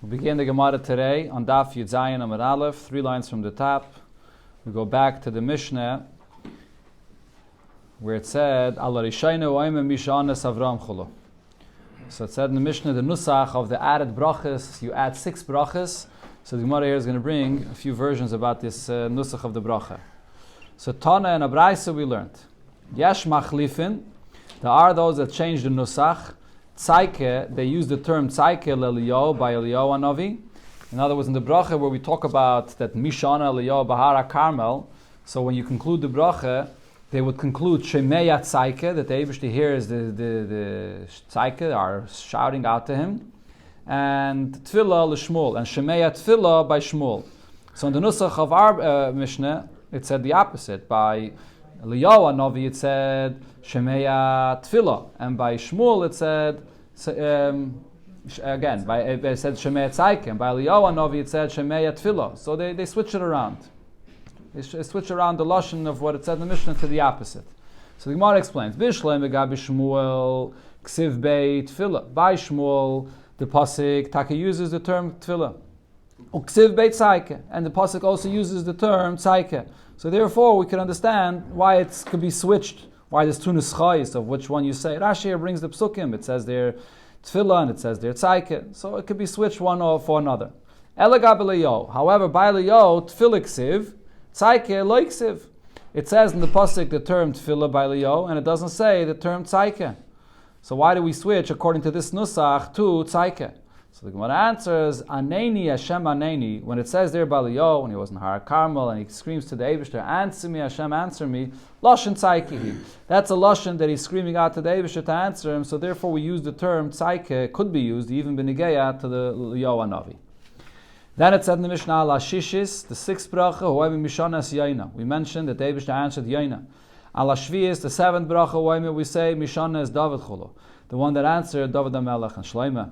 We begin the Gemara today on Daf Yud Zayin Amud Aleph, 3 lines from the top. We go back to the Mishnah where it said, Ala Rishayna Oime Mishanas Avram Chulu. So it said in the Mishnah, the Nusach of the added brachas, you add 6 brachas. So the Gemara here is going to bring a few versions about this Nusach of the bracha. So Tana and Abraisa we learned. Yesh Machlifin, there are those that change the Nusach. Tzaike, they use the term Tzaike Lelio by Eliyahu Hanavi. In other words, in the bracha where we talk about that Mishana Eliyahu Bahara Carmel, so when you conclude the bracha, they would conclude Shemeya Tzaike, that the Eibishter hears the Tzaike are shouting out to him, and Tfilah L'Shmuel, and Shemeya Tfilah by Shmuel. So in the Nusach of our Mishnah, it said the opposite. By Eliyahu Hanavi it said Shemeya Tfilah, and by Shmuel it said again. It said Shemeya Tzaike, and by Eliyahu Hanavi it said Shemeya Tfilah. So they switch it around. They switch around the lashon of what it said in the Mishnah to the opposite. So the Gemara explains: Bishlei megabi Shmuel ksiv bei Tfilah. By Shmuel, the pasuk Taka uses the term Tfilah. Ksiv bei Tzaike, and the pasuk also uses the term Tzaike. So therefore, we can understand why it could be switched. Why there's two nuschayis of which one you say. Rashi here brings the psukim. It says there tefillah and it says there tzaike. So it could be switched one for another. Elegab eliyo. However, by eliyo tefillah ksiv, tzaike lo ksiv. It says in the pasuk the term tefillah by eliyo, and it doesn't say the term tzaike. So why do we switch according to this nusach to tzaike? So the Gemara answers, Aneni Hashem Aneni, when it says there Baliyo, when he was in Har Carmel, and he screams to the Eibishter, answer me, Hashem, answer me, Lashon Tzaikihi. That's a Lashon that he's screaming out to the Eibishter to answer him, so therefore we use the term Tzaike, could be used, even Benigeya, to the Eliyahu Hanavi. Then it said in the Mishnah, La Shishis, the 6th bracha, Hoemi Mishanas Yaina. We mentioned that the Eibishter answered Yaina. Ala Shvius, the 7th bracha, Hoemi, we say Mishanas David Chulu, the one that answered David HaMelech and Shloimeh.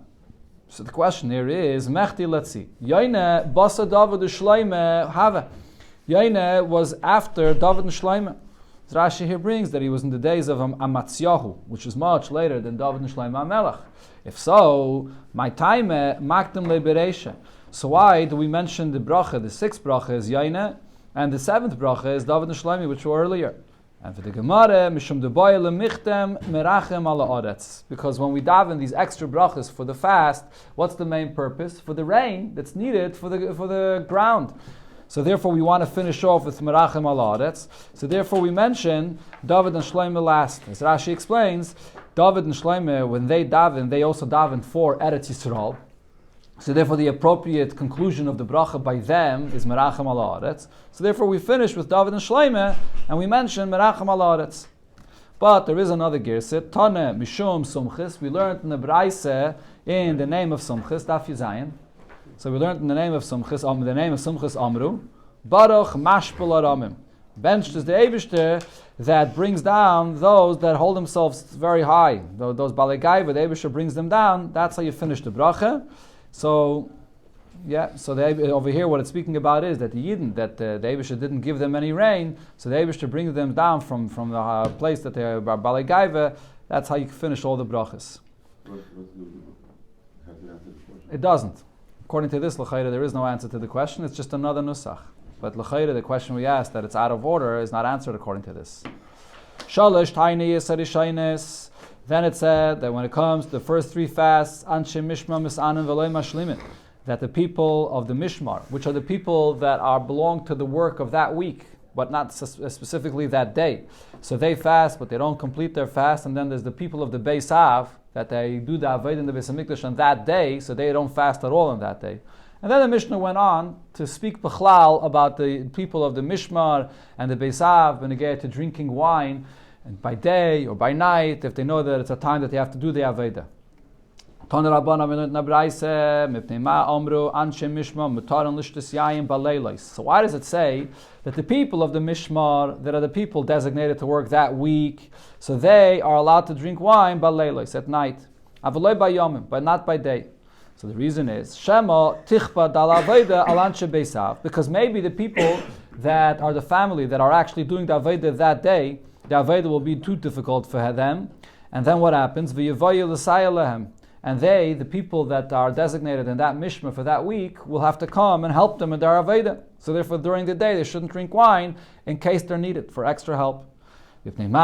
So the question here is, Mechti, let's see. Yaina, Basa David and Shloimeh, Hava. Yaina was after David and Shloimeh. Rashi here brings that he was in the days of Amatzyahu, which is much later than David and Shloimeh HaMelech. If so, my time, Makdim Leberesha. So why do we mention the bracha, the 6th bracha is Yaina, and the 7th bracha is David and Shloimeh, which were earlier? And for the Gemara, Mishum Deboy Lemichtem Merachem Ala Oretz. Because when we daven these extra brachas for the fast, what's the main purpose? For the rain that's needed for the ground. So therefore we want to finish off with Merachem Ala Oretz. So therefore we mention David and Shloimeh last. As Rashi explains, David and Shloimeh, when they daven, they also daven for Eretz Yisrael. So therefore the appropriate conclusion of the bracha by them is Merachem Ala Oretz. So therefore we finish with David and Shloimeh, and we mention Merachem Ala Oretz. But there is another girset, Tane Mishum Sumchis. We learned in the Braise in the name of Sumchis, Daf Yud Zayin. So we learned in the name of Sumchis, Amru, Baruch Mashpel Aramim. Benched is the Eibishter that brings down those that hold themselves very high. Those Balegaiva, the Eibishter brings them down. That's how you finish the bracha. So, over here what it's speaking about is that the Yidden, that the Eibishter didn't give them any rain, so the Eibishter brings them down from the place that they're Balei Gaiva. That's how you finish all the brachas. It doesn't. According to this, L'chaira, there is no answer to the question, it's just another nusach. But L'chaira, the question we asked, that it's out of order, is not answered according to this. Shalosh Taini Yisarishaynes. Then it said that when it comes to the first 3 fasts, Anshe Mishmar Misanim V'loi Mashlimin, that the people of the Mishmar, which are the people that belong to the work of that week, but not specifically that day. So they fast, but they don't complete their fast. And then there's the people of the Beis Av, that they do the Avodah in the Beis HaMikdash on that day, so they don't fast at all on that day. And then the Mishnah went on to speak Bechlal about the people of the Mishmar and the Beis Av, when they get to drinking wine, and by day or by night, if they know that it's a time that they have to do the Aveda. So why does it say that the people of the Mishmar, that are the people designated to work that week, so they are allowed to drink wine baleilos at night, but not by day? So the reason is Shema tichpa dal Aveda al anshe Beis Av, because maybe the people that are the family that are actually doing the Aveda that day, the Aveda will be too difficult for them. And then what happens? And and the people that are designated in that mishmar for that week, will have to come and help them in their Aveda. So therefore, during the day, they shouldn't drink wine in case they're needed for extra help. The people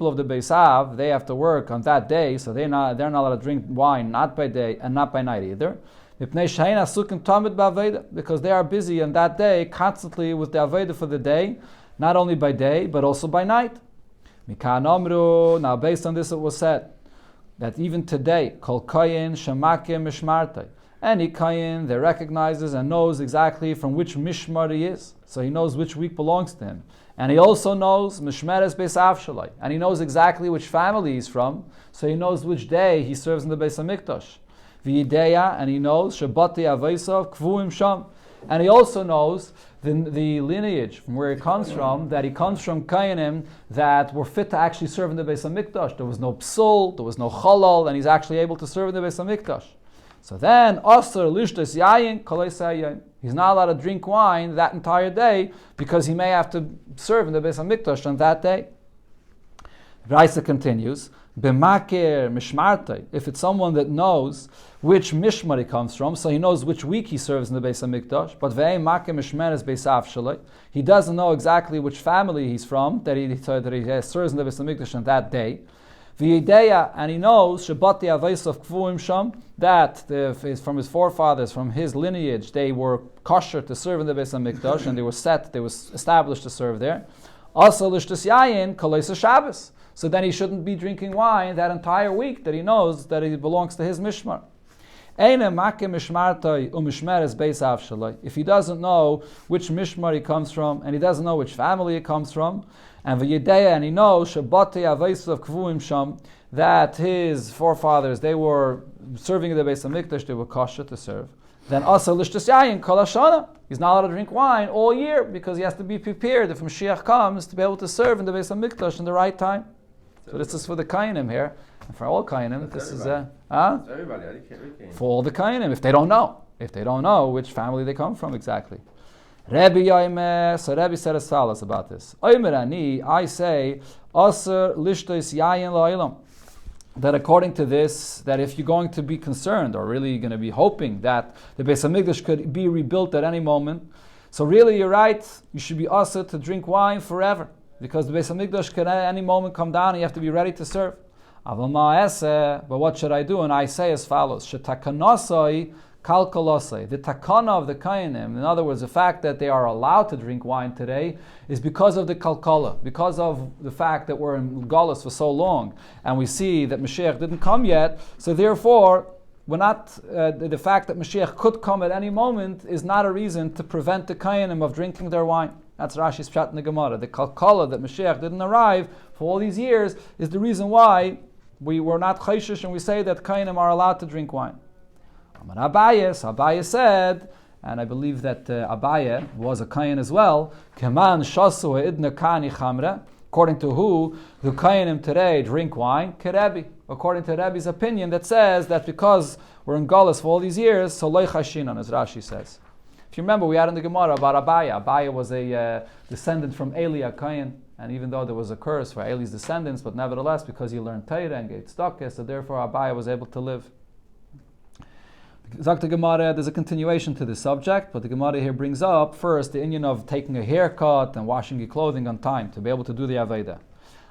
of the Beisav, they have to work on that day, so they're not allowed to drink wine, not by day and not by night either. Because they are busy on that day constantly with the Aveda for the day, not only by day, but also by night. Now based on this it was said that even today, Kol Kayin Shemakim Mishmartai, any Kayin that recognizes and knows exactly from which Mishmar he is. So he knows which week belongs to him. And he also knows Mishmeres Beis Avshalai. And he knows exactly which family he's from. So he knows which day he serves in the Beis HaMikdash. V'yideya, and he knows Shabbati Avaisav Kvuim Sham. And he also knows the lineage from where he comes from, that he comes from Kainim that were fit to actually serve in the Beis HaMikdash. There was no psul, there was no chalal, and he's actually able to serve in the Beis HaMikdash. So then, Asr Lishtas Yayin Kolei Sayin. He's not allowed to drink wine that entire day because he may have to serve in the Beis HaMikdash on that day. Raisa continues, B'makir Mishmartai, if it's someone that knows which Mishmar he comes from, so he knows which week he serves in the Beis HaMikdash, but Ve'ei Makir Mishmeres Beis Avshalai, he doesn't know exactly which family he's from, that he serves in the Beis HaMikdash on that day. V'yideya, and he knows Shabbati Avaisav Kvuim Sham, that from his forefathers, from his lineage, they were kosher to serve in the Beis HaMikdash, and they were established to serve there. Also, Lishtas Yayin Kaleisa Shabbos. So then he shouldn't be drinking wine that entire week that he knows that it belongs to his mishmar. If he doesn't know which mishmar he comes from, and he doesn't know which family he comes from, and he knows that his forefathers, they were serving in the Beis HaMikdash, they were kosher to serve, then asa lishtas yayin kol hashana. He's not allowed to drink wine all year because he has to be prepared if Mashiach comes to be able to serve in the Beis HaMikdash in the right time. So this is for the Kainim here, and for all Kainim. This is everybody. For all the Kainim, if they don't know which family they come from exactly. Rebbe Yomer, so Rebbe said as follows about this. Omer ani, I say, aser lishtos yayin la'ilam. That according to this, that if you're going to be concerned or really going to be hoping that the Beis HaMikdash could be rebuilt at any moment, so really you're right, you should be aser to drink wine forever. Because the Beis HaMikdash can at any moment come down and you have to be ready to serve. But what should I do? And I say as follows. Shetakanasai kalkalosai. The takana of the Kainim, in other words, the fact that they are allowed to drink wine today, is because of the kalkala, because of the fact that we're in Galus for so long, and we see that Mashiach didn't come yet, so therefore, we're not, the fact that Mashiach could come at any moment is not a reason to prevent the Kainim of drinking their wine. That's Rashi's pshat in the Gemara. The kalkala that Mashiach didn't arrive for all these years is the reason why we were not chayshish and we say that Kainim are allowed to drink wine. Amar Abaye said, and I believe that Abaye was a Kain as well, Keman shasu idna kani chamre, according to who the Kainim today drink wine, Kerebi. According to Rebbe's opinion that says that because we're in Galus for all these years, so loy chashinan, as Rashi says. If you remember, we had in the Gemara about Abaye. Abaye was a descendant from Eli HaKayin, and even though there was a curse for Eli's descendants, but nevertheless, because he learned Torah and gave tzedakah, so therefore Abaye was able to live. Zok the Gemara, there's a continuation to this subject, but the Gemara here brings up first the inyan of taking a haircut and washing your clothing on time to be able to do the Aveda.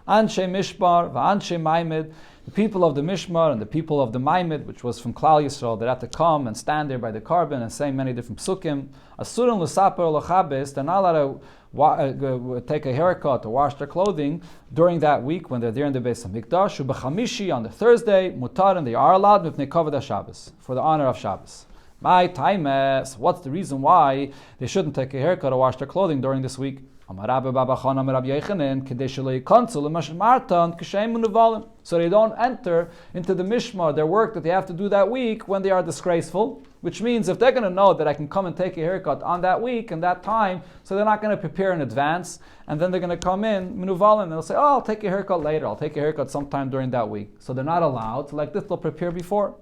Anshe Mishbar, V'anshe Maimed, the people of the Mishmar and the people of the Maimed, which was from Klal Yisrael, that had to come and stand there by the carbon and say many different psukim. Asurim l'saper l'chabes, they're not allowed to take a haircut or wash their clothing during that week when they're there in the Beis HaMikdash. Ubechamishi, on the Thursday, mutar, and they are allowed mipnei kavod Shabbos, for the honor of Shabbos. My time, what's the reason why they shouldn't take a haircut or wash their clothing during this week? So they don't enter into the mishmar, their work that they have to do that week, when they are disgraceful, which means if they're going to know that I can come and take a haircut on that week and that time, so they're not going to prepare in advance, and then they're going to come in, minuvalim, and they'll say, oh, I'll take a haircut later, I'll take a haircut sometime during that week. So they're not allowed, so like this they'll prepare before.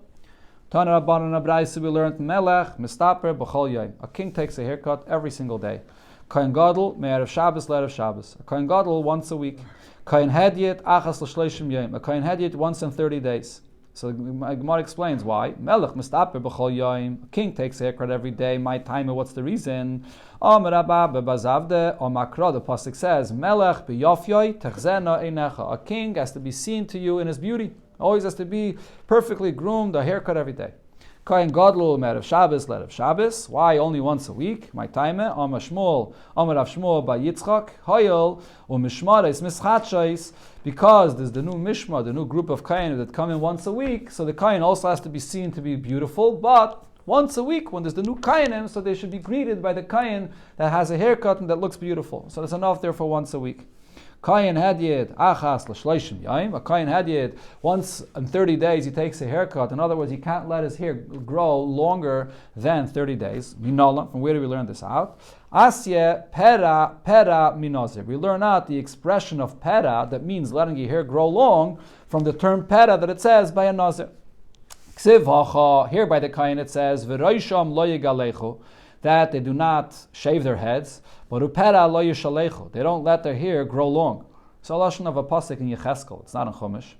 We learned Melech, Mistaper, B'chol Yom. A king takes a haircut every single day. Kohen Gadol, me'erev Shabbos le'erev Shabbos. A Kohen Gadol once a week. Kohen Hedyet, achas l'shleishim yom. A Kohen Hedyet once in 30 days. So the Gemara explains why. Melech mistaper b'chol yom. A king takes a haircut every day. My timer, what's the reason? Omer Rabba bebazavde, or makra, the pasuk says, Melech b'yofyoi techzena einecha. A king has to be seen to you in his beauty. Always has to be perfectly groomed, a haircut every day. Kohen Gadol me'erev Shabbos le'erev Shabbos. Why only once a week? My time. Amar Shmuel, Amar Rav Shmuel bar Yitzchak, Hoyel u'mishmares mischatshos. Because there's the new mishmar, the new group of kohen that come in once a week, so the kohen also has to be seen to be beautiful. But once a week, when there's the new kohenim, so they should be greeted by the kohen that has a haircut and that looks beautiful. So there's enough there for once a week. Kohen Hedyet, achas l'shleishim yom. A Kohen Hedyet, once in 30 days he takes a haircut. In other words, he can't let his hair grow longer than 30 days. Minola, from where do we learn this out? Asye pera minozir. We learn out the expression of pera, that means letting your hair grow long, from the term pera that it says by a nazir. Ksiv hacha, here by the Kohen it says, v'roisham lo yigalechu, that they do not shave their heads, but upera lo yishalechu, they don't let their hair grow long. So a lashon of a pasuk in Yecheskel, it's not in Chumash.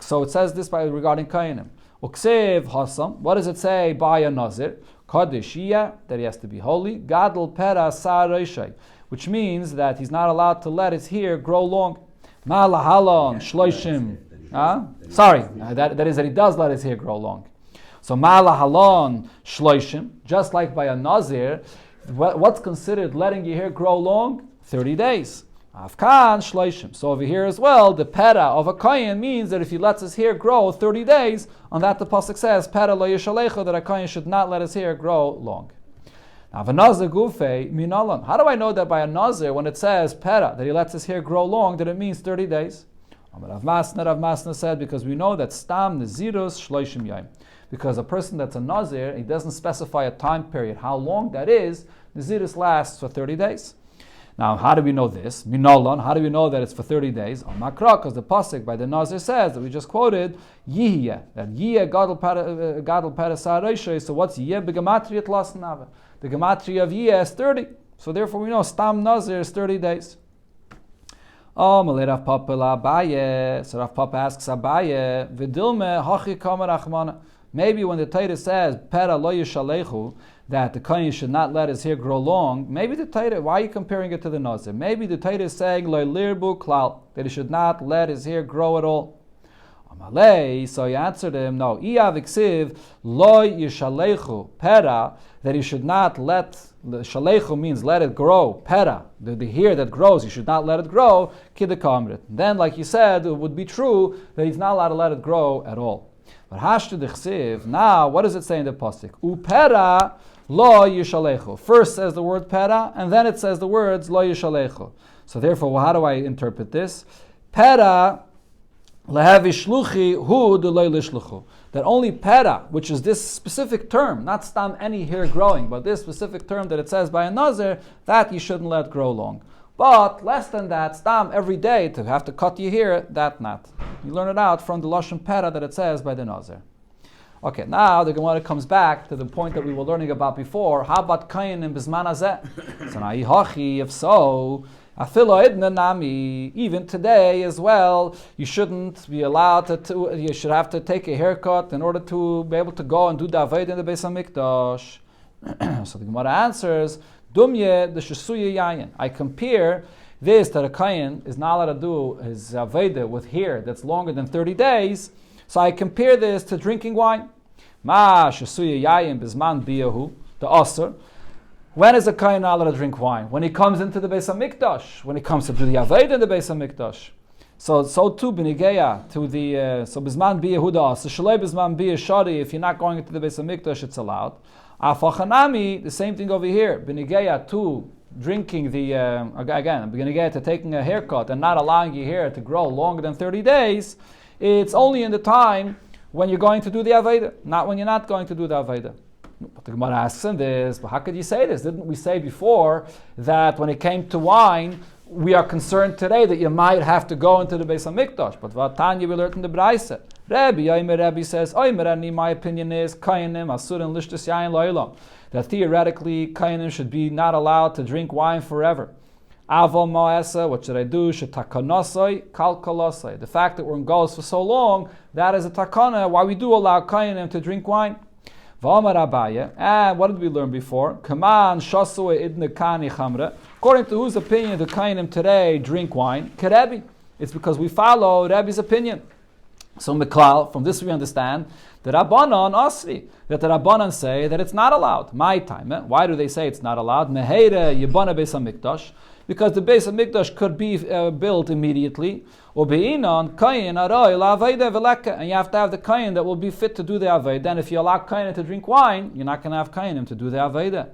So it says this regarding Kohanim. Uksiv hasam, what does it say by a nazir? Kadeshiyah, that he has to be holy. Gadol pera sar reishai, which means that he's not allowed to let his hair grow long. Malahalon shloishim. That is that he does let his hair grow long. So malahalon shloishim, just like by a nazir, what's considered letting your hair grow long? 30 days. Afkan shloishim. So over here as well, the pera of a kohen means that if he lets his hair grow 30 days, on that the pasuk says, pera lo yishalecho, that a kohen should not let his hair grow long. Now, v'nazir gufei minalan. How do I know that by a nazir, when it says pera, that he lets his hair grow long, that it means 30 days? Rav Masna said, because we know that stam nezirus shloishim yom. Because a person that's a nazir, he doesn't specify a time period, how long that is, nezirus lasts for 30 days. Now, how do we know this? Minolan, how do we know that it's for 30 days? On Makra, because the pasuk by the nazir says, that we just quoted, Yihya, that Yihya gadol parasar reishay. So what's Yihya? Begematria tlas nava. The gematria of Yihya is 30. So therefore we know stam nazir is 30 days. Oh, Rav Papa la Abaye. So Rav Papa asks Abaye, Vidilme hachi kamer achmana. Maybe when the Torah says pera lo yishalechu, that the kohen should not let his hair grow long, maybe the Torah, why are you comparing it to the nazir? Maybe the Torah is saying lo lirbu klal, that he should not let his hair grow at all. Amalei, so he answered him, no, iav iksiv lo yishalechu pera, that he should not let, shalechu means let it grow, pera, the hair that grows, he should not let it grow, kidekamrit. Then, like you said, it would be true that he's not allowed to let it grow at all. But hashtu dechsiv, now, what does it say in the pasuk? Upera lo yishalechu. First says the word pera, and then it says the words lo yishalechu. So therefore, how do I interpret this? Pera lehavishluchi hu de lo lishluchu. That only pera, which is this specific term, not stam any hair growing, but this specific term that it says by a nazir, that you shouldn't let grow long. But less than that, stam every day to have to cut your hair, that not. You learn it out from the lashon pera that it says by the nazir. Okay, now the Gemara comes back to the point that we were learning about before. How about kohen in bisman hazeh? So now yihachi, if so, afilo idna nami, even today as well, you shouldn't be allowed to, you should have to take a haircut in order to be able to go and do the avodah in the Beis HaMikdash. So the Gemara answers, Dumye the shesuye yayin. I compare this that a kohen is not allowed to do his avodah with hair that's longer than 30 days. So I compare this to drinking wine. Ma shesuye yayin bizman biyahu, the asur. When is a kohen not allowed to drink wine? When he comes into the Beis HaMikdash, when he comes to do the avodah in the Beis HaMikdash. So too b'nigeya to the so bizman biyahu the asur. Shalei bizman biyah shari. If you're not going into the Beis HaMikdash, it's allowed. Afachanami, the same thing over here. B'nigeya to drinking the again, b'nigeya to taking a haircut and not allowing your hair to grow longer than 30 days. It's only in the time when you're going to do the avodah, not when you're not going to do the avodah. But the Gemara asks him this, but how could you say this? Didn't we say before that when it came to wine, we are concerned today that you might have to go into the Beis HaMikdash? But Vatanya we learned in the Braise. Rebbe says, my opinion is, Kayanim asurin lishtas yayin lo'ilam, that theoretically, Kayanim should be not allowed to drink wine forever. Aval ma'asa, what should I do? Shetakanasai, kalkalasai. The fact that we're in Galus for so long, that is a takana, why we do allow Kayanim to drink wine. V'amar Abaye, and what did we learn before? Kaman shasue idne kani chamre. According to whose opinion do Kayanim today drink wine? Kerebi. It's because we follow Rebbe's opinion. So Meklal, from this we understand that Rabbanan Asri, that the Rabbanan say that it's not allowed. My time. Why do they say it's not allowed? Meheire Yibana Beis HaMikdash. Because the Beis HaMikdash could be built immediately. Ubeinon Kayin Aroi LaAveda Veleka. And you have to have the Kayin that will be fit to do the Aveda. And if you allow Kayin to drink wine, you're not going to have Kayinim to do the Aveda.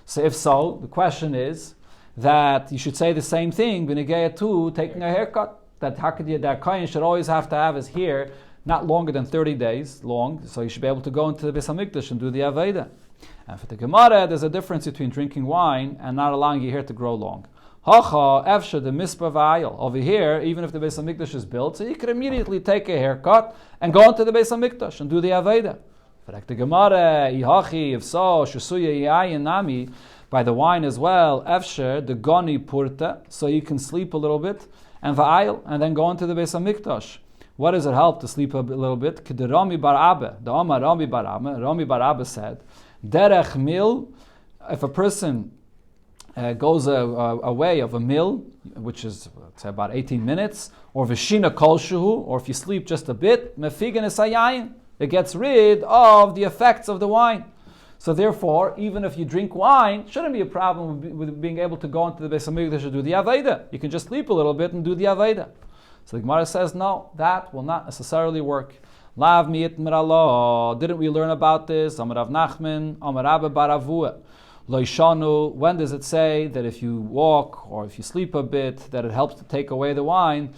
So if so, the question is that you should say the same thing, B'negeya to taking a haircut. That that Kayin should always have to have his hair not longer than 30 days long, so you should be able to go into the Beis HaMikdash and do the Aveda. And for the Gemara, there's a difference between drinking wine and not allowing your hair to grow long. Hacha, Efsha, the Mispa V'ayil. Over here, even if the Beis HaMikdash is built, so you could immediately take a haircut and go into the Beis HaMikdash and do the Aveda. For the Gemara, Ihachi, if so, Shusuya Yayin Nami, by the wine as well, Efsha, the Goni Purta, so you can sleep a little bit, and va'ayil, and then go into the Beis HaMikdash. What does it help to sleep a little bit? The Rami Bar Abba said, Derech mil, if a person goes away of a mil, which is say about 18 minutes, or v'shina kolshuhu, or if you sleep just a bit, mefigen esayayin, it gets rid of the effects of the wine. So therefore, even if you drink wine, shouldn't be a problem with being able to go into the Beis HaMikdash to do the Aveda. You can just sleep a little bit and do the Aveda. So the Gemara says, no, that will not necessarily work. Lav mi'it miralo. Didn't we learn about this? Amar Rav Nachman, Amar Rabba bar Avua. Lo yishanu. When does it say that if you walk or if you sleep a bit, that it helps to take away the wine?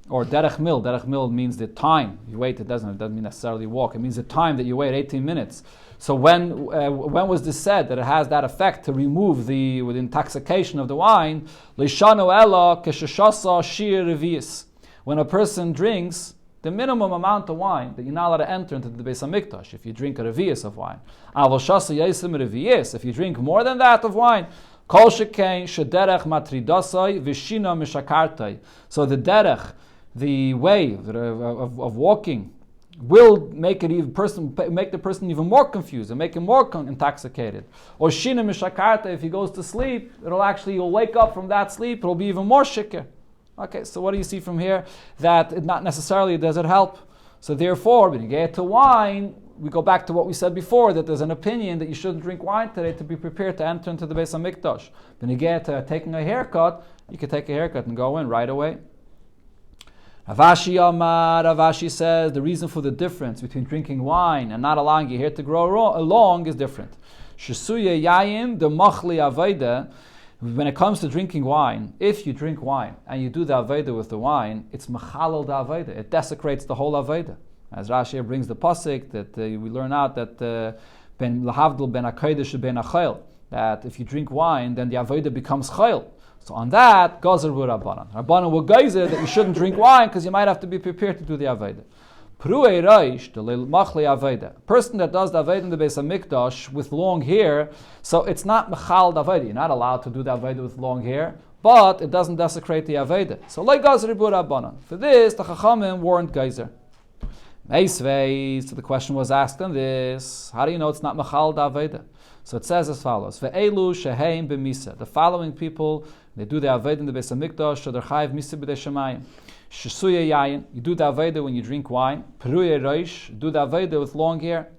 Or derech mil. Derech mil means the time you wait. It doesn't mean necessarily walk. It means the time that you wait, 18 minutes. So when was this said that it has that effect to remove the intoxication of the wine? Lishanu ela kesheshasa shiur revius. When a person drinks the minimum amount of wine that you're not allowed to enter into the Beis HaMikdash, if you drink a revius of wine. Avol shasa yaisim revius. If you drink more than that of wine, kol shekain shederech matridasai v'shina mishakartai. So the derech, the way of walking, will make the person even more confused and make him more intoxicated. Or shina mishakarta, if he goes to sleep, you'll wake up from that sleep, it'll be even more shikr. Okay, so what do you see from here? That it not necessarily does it help. So therefore, when you get to wine, we go back to what we said before, that there's an opinion that you shouldn't drink wine today to be prepared to enter into the Beis HaMikdash. When you get to taking a haircut, you can take a haircut and go in right away. Ravashi says the reason for the difference between drinking wine and not allowing your hair to grow long is different. Shesuya yayim the machli aveda. When it comes to drinking wine, if you drink wine and you do the aveda with the wine, it's machalal the aveda. It desecrates the whole aveda. As Rashi brings the pasuk that we learn out that ben lahavdil ben akodesh ben achayil, that if you drink wine, then the aveda becomes chayil. So on that, Gazer bu Rabbanan. Rabbanan will geyser that you shouldn't drink wine because you might have to be prepared to do the Aveda. Pruei Reish, the Machli Aveda. A person that does the Aveda in the Beis HaMikdash with long hair, so it's not Mechal the Aveda. You're not allowed to do the Aveda with long hair, but it doesn't desecrate the Aveda. So like Gazer bu Rabbanan. For this, the Chachamim warned geyser. Meisvei, so the question was asked on this. How do you know it's not Mechal the Aveda? So it says as follows: Ve'elu sheheim b'misa. The following people, they do the Aveda in the Beis HaMikdash, so they're chayiv misa b'dei shemayim. Shesuya yayin, you do the Aveda when you drink wine. Peruye reish, do the Aveda with long hair.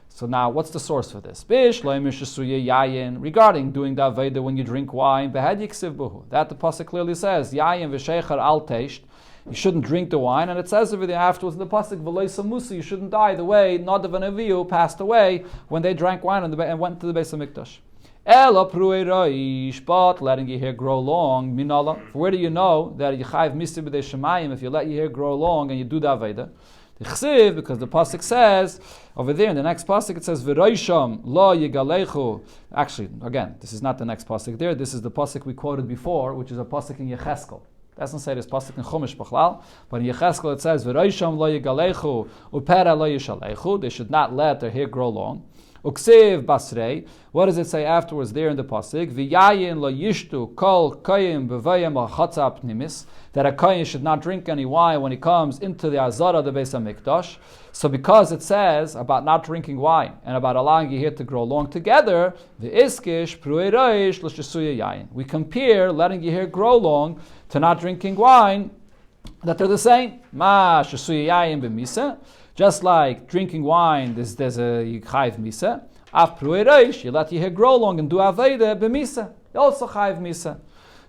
So now, what's the source for this? Bish loimish shesuya yayin, regarding doing the Aveda when you drink wine. Behad yiksiv buhu. That the pasuk clearly says, yayin v'sheicher al teisht. You shouldn't drink the wine, and it says over there afterwards in the pasuk v'loisa musa. You shouldn't die the way Nadav and Avihu passed away when they drank wine and went to the Beis HaMikdash. Ela pruei roish, but letting your hair grow long, minala. Where do you know that you chayiv misa b'dei shemayim if you let your hair grow long and you do the Aveda? Chsiv, because the pasuk says over there in the next pasuk it says v'roisham lo yigalechu. Actually, again, this is not the next pasuk there. This is the pasuk we quoted before, which is a pasuk in Yecheskel. Doesn't say this pasuk in Chumash b'chlal, but in Yecheskel it says, "V'roisham lo yigalechu upera lo yishalechu." They should not let their hair grow long. Uksiv basrei. What does it say afterwards there in the pasuk? V'yayin lo yishtu kol koyim b'vayim al-chatzah pnimis. That a kohen should not drink any wine when he comes into the azara of the Beis HaMikdash. So because it says about not drinking wine and about allowing your hair to grow long together, the iskish pruei roish l'shesuya yayin. We compare letting your hair grow long to not drinking wine, that they're the same. Ma shesuya yayin b'misa. Just like drinking wine, there's a chayv misa. Af pruei roish, you let your hair grow long and do aveda b'misa. You also chayv misa.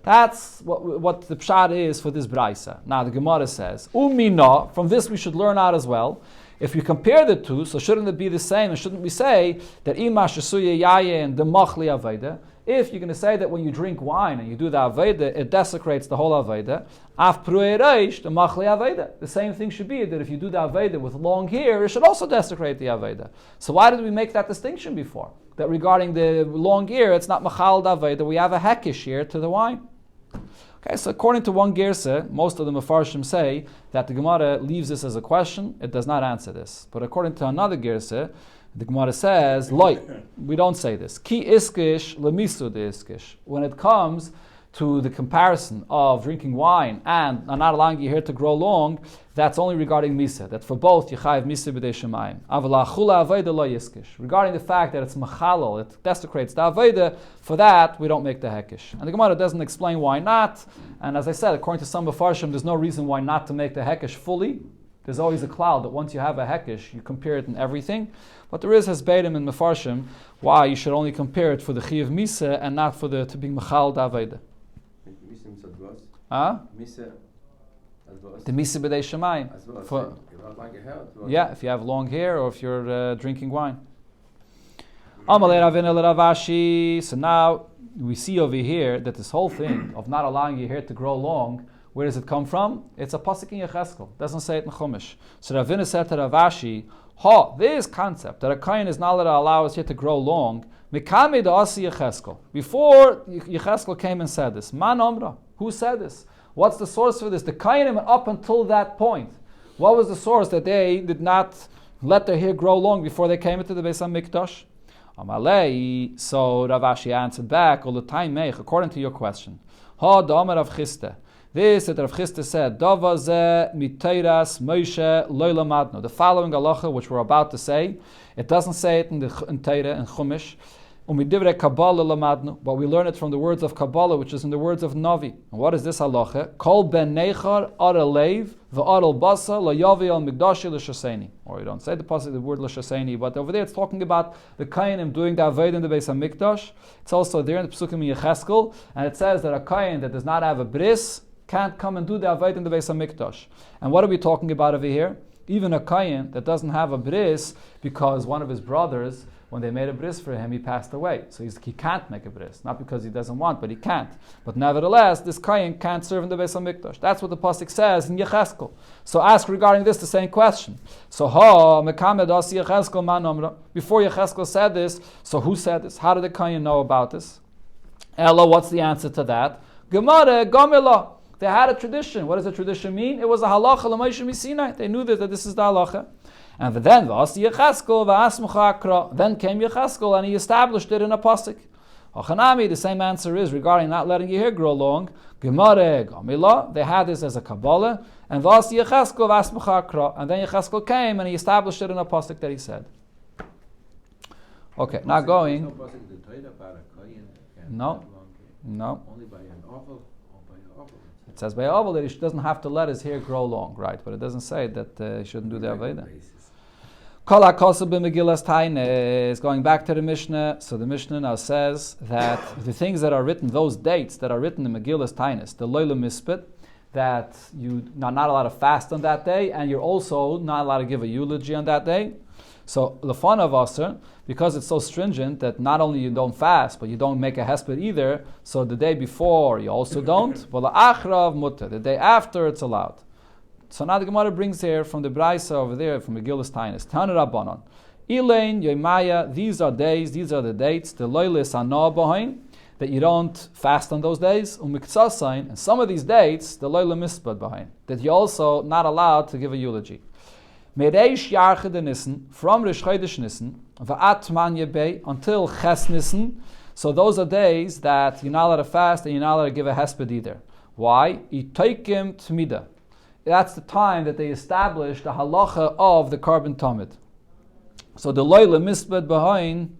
That's what the pshat is for this braisa. Now the Gemara says, Umina, from this we should learn out as well. If you compare the two, so shouldn't it be the same? And shouldn't we say that ima shesuya yayin the machli aveda? If you're going to say that when you drink wine and you do the aveda, it desecrates the whole aveda. Af pruei reish the machli aveda. The same thing should be that if you do the aveda with long hair, it should also desecrate the aveda. So why did we make that distinction before? That regarding the long hair, it's not machal aveda. We have a hekish here to the wine. Okay, so according to one gersa, most of the Mefarshim say that the Gemara leaves this as a question. It does not answer this. But according to another gersa, the Gemara says, "Loi, we don't say this. Ki iskish lemisu de iskish." When it comes to the comparison of drinking wine and not allowing your hair to grow long, that's only regarding misa. That for both you chayiv misa b'dei shemayim. Avala chula aveda lo yiskish. Regarding the fact that it's machalal, it desecrates the aveda. For that we don't make the hekish. And the Gemara doesn't explain why not. And as I said, according to some Mefarshim, there's no reason why not to make the hekish fully. There's always a cloud that once you have a hekish, you compare it in everything. But there is hasbeidim in Mefarshim why you should only compare it for the chiyav misa and not for the to be machal da aveda. The misa b'dei shemayim. Yeah, if you have long hair or if you're drinking wine. So now we see over here that this whole thing of not allowing your hair to grow long, where does it come from? It's a pasuk in Yecheskel. It doesn't say it in Chumash. So Ravina said to Rav Ashi, this concept that a kohen is not allowed to allow his hair to grow long, mikame da asi Yecheskel. Before Yecheskel came and said this, man omra, who said this? What's the source for this? The kohenim up until that point, what was the source that they did not let their hair grow long before they came into the Beis HaMikdash? Amalei, so Rav Ashi answered back, all the time meich, according to your question. Ha da'amar Rav Chiste. This that Rav Chiste said, Davaze miteiras Moshe lo lamadno. The following halacha, which we're about to say, it doesn't say it in Teira, in Chumash. Umidivre Kabbalah lamadno, but we learn it from the words of Kabbalah, which is in the words of Navi. And what is this halacha? Kol ben nechar aral leiv v'aral basa layavi al migdashi l'shaseni. Or you don't say the word l'shaseni, but over there it's talking about the kohenim doing the avodah in the Beis HaMikdash. It's also there in the Pesukim in Yecheskel, and it says that a kohen that does not have a bris can't come and do the avodah in the Beis HaMikdash. And what are we talking about over here? Even a kohen that doesn't have a bris because one of his brothers, when they made a bris for him, he passed away. So he can't make a bris. Not because he doesn't want, but he can't. But nevertheless, this kohen can't serve in the Beis HaMikdash. That's what the pasuk says in Yecheskel. So ask regarding this the same question. So mekamed asi Yecheskel man omra. Before Yecheskel said this, so who said this? How did the kohen know about this? Ella, what's the answer to that? Gemara gomela. They had a tradition. What does the tradition mean? It was a halacha l'Moshe Misinai. They knew that this is the halacha. And then then came Yecheskel and he established it in a pasuk. Ochanami, the same answer is regarding not letting your hair grow long. Gemara Gamila, they had this as a Kabbalah, and then Yecheskel came and he established it in a pasuk that he said. Okay, now going. No. Only by an oval. It says by Oval that he doesn't have to let his hair grow long, right? But it doesn't say that he shouldn't do the Aveda. Kol HaKosel b'Megillas Tainis, going back to the Mishnah, so the Mishnah now says that the things that are written, those dates that are written in Megillas Tainis, the Loila Mispit, that you're not allowed to fast on that day, and you're also not allowed to give a eulogy on that day. So the fun of Asr, because it's so stringent that not only you don't fast, but you don't make a hesped either, so the day before you also don't, but the day after it's allowed. So now the Gemara brings here from the Braisa over there, from Megillas Tainis, Tanu Rabbanon, Elaine, Yemaya, these are days, these are the dates, the Loilis Anah Bohain, that you don't fast on those days, and some of these dates, the loyla mispad behind, that you're also not allowed to give a eulogy. Mereish Yarchid Nissen, from Rish Chodesh Nissen, Va'at Manya Bey, until Ches Nissen. So those are days that you're not allowed to fast and you're not allowed to give a hesped either. Why? Itoikim Tmida. That's the time that they established the halacha of the carbon tamid. So the loyla mispad behind.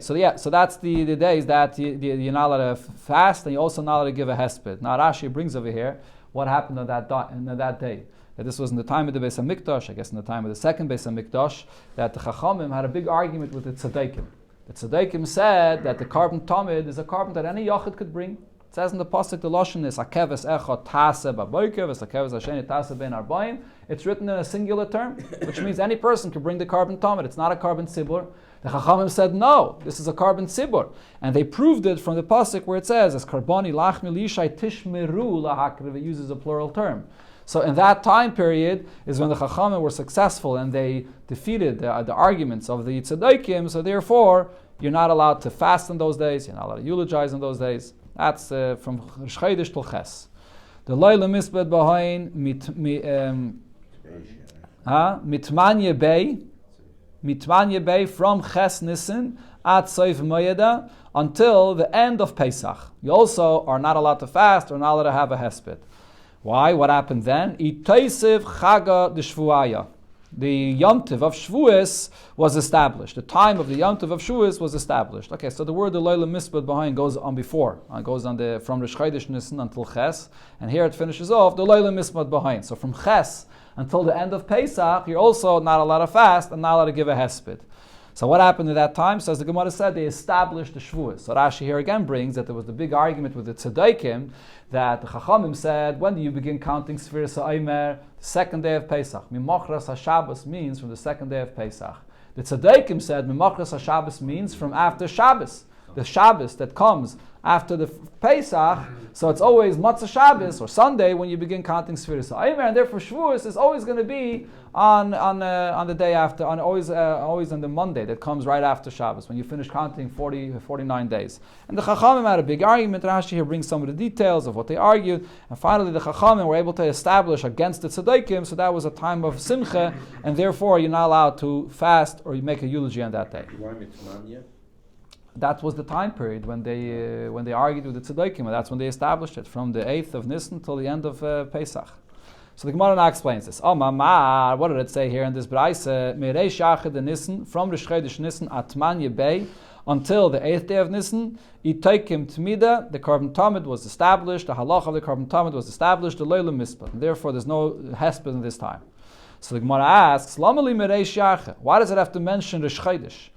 So that's the days that you're not allowed to fast and you're also not allowed to give a hesped. Now Rashi brings over here what happened on that day. That this was in the time of the Beis HaMikdash, I guess in the time of the second Beis HaMikdash, that the Chachamim had a big argument with the Tzaddikim. The Tzaddikim said that the carbon tamid is a carbon that any Yachid could bring. It says in the pasuk the lashon is akeves echad tase baboikev, es akeves hasheni tase ben arbaim. It's written in a singular term, which means any person can bring the carbon tamid. It's not a carbon tzibur. The Chachamim said no, this is a carbon tzibur, and they proved it from the pasuk where it says as karboni lachmi lishai tishmeru lahakriv. It uses a plural term. So in that time period is when the Chachamim were successful and they defeated the arguments of the Tzaddikim. So therefore, you're not allowed to fast in those days. You're not allowed to eulogize in those days. That's from Rish Chodesh till Ches. The Loyla Misbed Behind Mitmanya Bey from Ches Nissen at Soif Moyeda until the end of Pesach. You also are not allowed to fast or not allowed to have a hesped. Why? What happened then? Itoisiv Chaga de Shvuaya. The Yom Tov of Shavuos was established. The time of the Yom Tov of Shavuos was established. Okay, so the word the Loyla Mispad behind goes on before. It goes on from Rish Chodesh Nissen until Ches. And here it finishes off the Loyla Mispad behind. So from Ches until the end of Pesach, you're also not allowed to fast and not allowed to give a hesped. So what happened at that time? So as the Gemara said, they established the Shavuos. So Rashi here again brings that there was the big argument with the Tzaddikim that the Chachamim said, when do you begin counting Sfiras HaOmer? The second day of Pesach. Mimochras HaShabbos means from the second day of Pesach. The Tzaddikim said, Mimochras HaShabbos means from after Shabbos. The Shabbos that comes after the Pesach, so it's always Matzah Shabbos or Sunday when you begin counting Sfiras HaOmer, and therefore Shavuos is always going to be on the day after, always on the Monday that comes right after Shabbos, when you finish counting 49 days. And the Chachamim had a big argument. Rashi here brings some of the details of what they argued, and finally the Chachamim were able to establish against the Tzaddikim, so that was a time of Simcha, and therefore you're not allowed to fast or you make a eulogy on that day. Why Mitzmanya? That was the time period when they argued with the Tzaddikim, and that's when they established it, from the 8th of Nisan till the end of Pesach. So the Gemara now explains this. Oh, Mama, what did it say here in this Braise? Mereish Yachid Nisan, from Rish Chodesh Nisan, Atmanya Bey, until the 8th day of Nisan, Itoikim Tmida, the carbon tamid was established, the halach of the carbon tamid was established, the Loyla Mispah, and therefore there's no hesped in this time. So the Gemara asks, Lamali Mereish Yachid, why does it have to mention Rish Chodesh?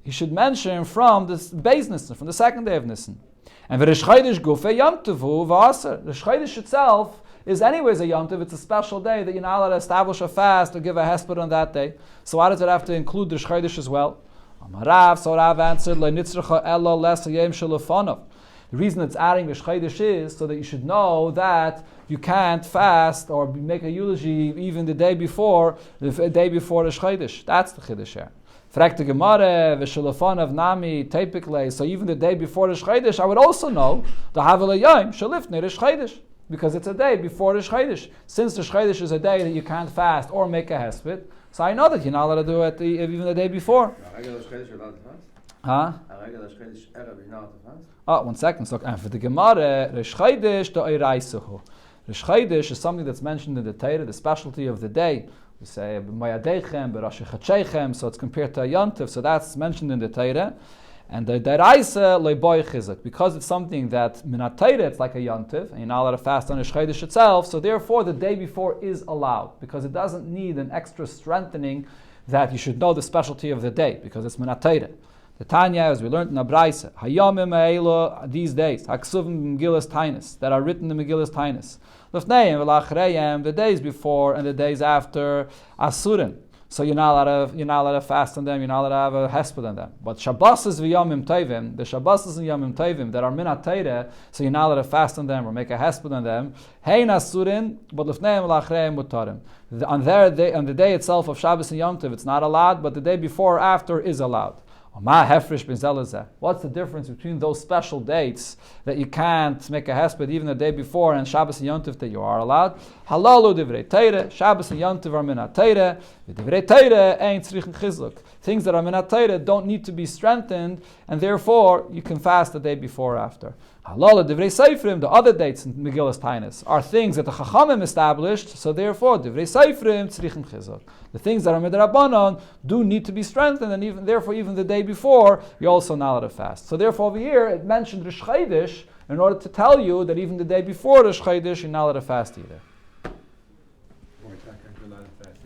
He should mention from the base Nisan, from the second day of Nisan. And the Rish Chodesh Gufe Yom Tovu V'Aser. Rish Chodesh itself is anyways a Yom Tov. It's a special day that you're not allowed to establish a fast or give a hesped on that day. So why does it have to include the Rish Chodesh as well? So Rav answered, the reason it's adding Rish Chodesh is so that you should know that you can't fast or make a eulogy even the day before Rish Chodesh. That's the Chiddush here. Fragte Gemara, v'shalafanav nami teipikle. So even the day before Rish Chodesh, I would also know the Havela Yom shalifnei Rish Chodesh, because it's a day before Rish Chodesh. Since Rish Chodesh is a day that you can't fast or make a hesped, so I know that you're not allowed to do it even the day before. Huh? Oh, 1 second. So, and for the Gemara, Rish Chodesh to Eiraisuhu. Rish Chodesh is something that's mentioned in the Torah, the specialty of the day. We say b'mayadechem, b'rashi chachechem, so it's compared to a yontif, so that's mentioned in the Torah. And the deraisa leiboy chizuk, because it's something that minat Torah, it's like a yontif, and you're not allowed to fast on Rish Chodesh itself, so therefore the day before is allowed, because it doesn't need an extra strengthening that you should know the specialty of the day, because it's minat Torah. The Tanya, as we learned in Abraisa, hayamim ha'elu, these days, haksuvim Megillas Tainis, that are written in Megillas Tainis. The days before and the days after Asurin. So you're not allowed to fast on them, you're not allowed to have a hesped on them. But Shabbos is v'yamim tevim, the Shabbos and yamim tevim that are minat Torah, so you're not allowed to fast on them or make a hesped on them. Hein Asurin, but lefneim v'lachreim mutarim. On the day itself of Shabbos and Yom Tov, it's not allowed, but the day before or after is allowed. What's the difference between those special dates that you can't make a hesped even the day before and Shabbos and Yontif that you are allowed? Halalu divrei Teire, Shabbos and Yontif are min ha-Teire, divrei Teire ein tzrichen chizuk. Things that are min ha-Teire don't need to be strengthened, and therefore you can fast the day before or after. Halalu divrei Seifrim, the other dates in Megillas Tainis, are things that the Chachamim established, so therefore divrei Seifrim tzrichen chizuk. The things that are midrabanan do need to be strengthened, and even the day before, you're also not allowed to fast. So therefore over here, it mentioned Rosh Chodesh in order to tell you that even the day before Rosh Chodesh, you're not allowed to fast either.